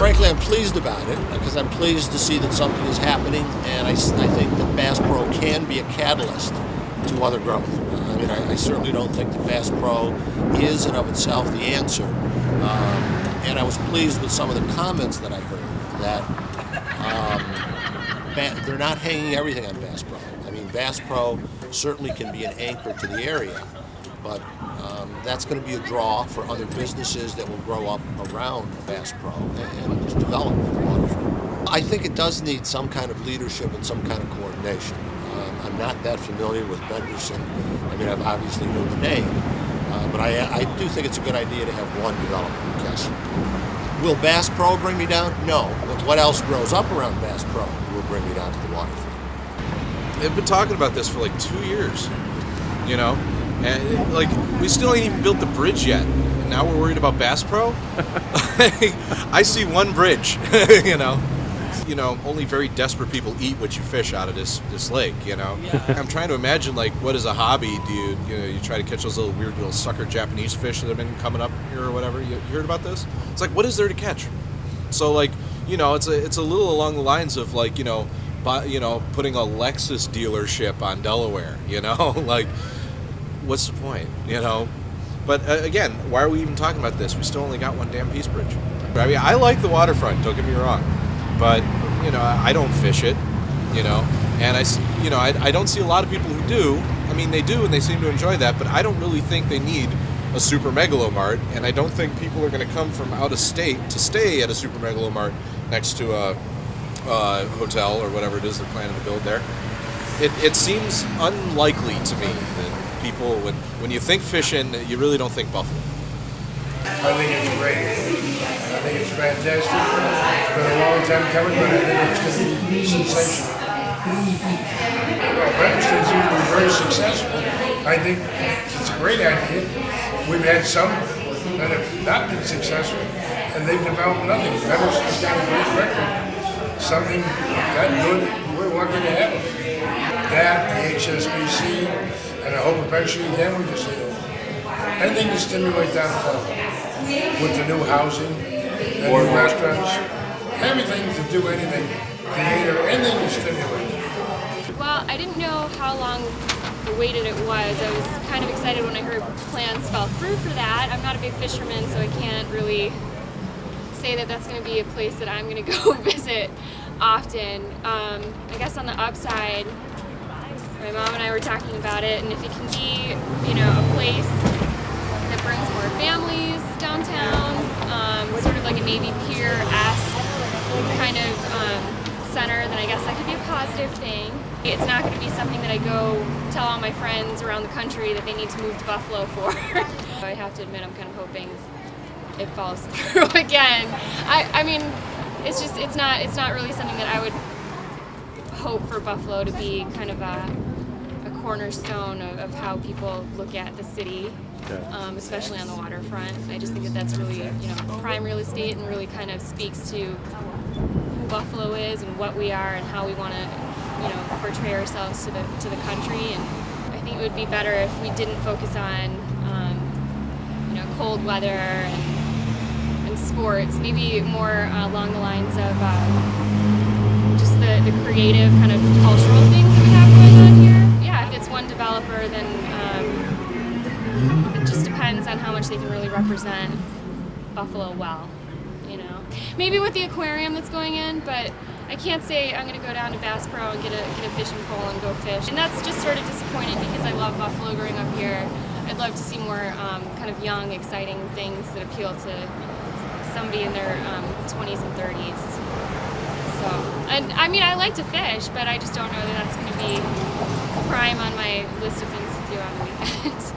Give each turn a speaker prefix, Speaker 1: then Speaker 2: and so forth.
Speaker 1: frankly, I'm pleased about it because I'm pleased to see that something is happening, and I think that Bass Pro can be a catalyst to other growth. I mean, I certainly don't think that Bass Pro is in of itself the answer, and I was pleased with some of the comments that I heard that they're not hanging everything on Bass Pro. I mean, Bass Pro certainly can be an anchor to the area, but that's going to be a draw for other businesses that will grow up around Bass Pro and develop the waterfront. I think it does need some kind of leadership and some kind of coordination. I'm not that familiar with Benderson. I mean, I've obviously heard the name, but I do think it's a good idea to have one developer. Yes. Will Bass Pro bring me down? No. But what else grows up around Bass Pro will bring me down to the waterfront.
Speaker 2: They've been talking about this for like 2 years, you know? And like, we still ain't even built the bridge yet. And now we're worried about Bass Pro? I see one bridge, you know? You know, only very desperate people eat what you fish out of this lake, you know? Yeah. I'm trying to imagine, like, what is a hobby? Do you try to catch those weird little sucker Japanese fish that have been coming up here or whatever? You heard about this? It's like, what is there to catch? So, like, you know, it's a little along the lines of, like, putting a Lexus dealership on Delaware, you know? Like, what's the point, you know? But again, why are we even talking about this? We still only got one damn Peace Bridge. I mean, I like the waterfront, don't get me wrong, but, you know, I don't fish it, you know, and I don't see a lot of people who do. I mean, they do, and they seem to enjoy that, but I don't really think they need a super megalomart, and I don't think people are going to come from out of state to stay at a super megalomart next to a hotel or whatever it is they're planning to build there. It seems unlikely to me that people, when you think fishing, you really don't think buffalo.
Speaker 3: I think it's great. I think it's fantastic. It's been a long time coming, but I think it's going to be sensational. Well, Benderson seems to be very successful. I think it's a great idea. We've had some that have not been successful, and they've developed nothing. Benderson's got a great record. Something that good, we're lucky to have it. That, the HSBC, and I hope eventually again we just anything to stimulate that flow. With the new housing, the new restaurants, everything to do anything, theater, anything to stimulate.
Speaker 4: Well, I didn't know how long awaited it was. I was kind of excited when I heard plans fell through for that. I'm not a big fisherman, so I can't really say that that's going to be a place that I'm going to go visit often. I guess on the upside, my mom and I were talking about it, and if it can be, you know, a place that brings more families downtown, sort of like a Navy Pier-esque kind of center, then I guess that could be a positive thing. It's not going to be something that I go tell all my friends around the country that they need to move to Buffalo for. I have to admit, I'm kind of hoping it falls through again. I mean, it's not really something that I would hope for Buffalo to be kind of a cornerstone of how people look at the city, especially on the waterfront. I just think that that's really, you know, prime real estate and really kind of speaks to who Buffalo is and what we are and how we want to, you know, portray ourselves to the country. And I think it would be better if we didn't focus on, you know, cold weather and sports. Maybe more along the lines of just the creative kind of cultural things that we have going on here. Yeah, if it's one developer, then it just depends on how much they can really represent Buffalo well, you know. Maybe with the aquarium that's going in, but I can't say I'm going to go down to Bass Pro and get a fishing pole and go fish. And that's just sort of disappointing because I love Buffalo growing up here. I'd love to see more kind of young, exciting things that appeal to somebody in their 20s and 30s. So, and I mean, I like to fish, but I just don't know that that's going to be prime on my list of things to do on the weekend. So.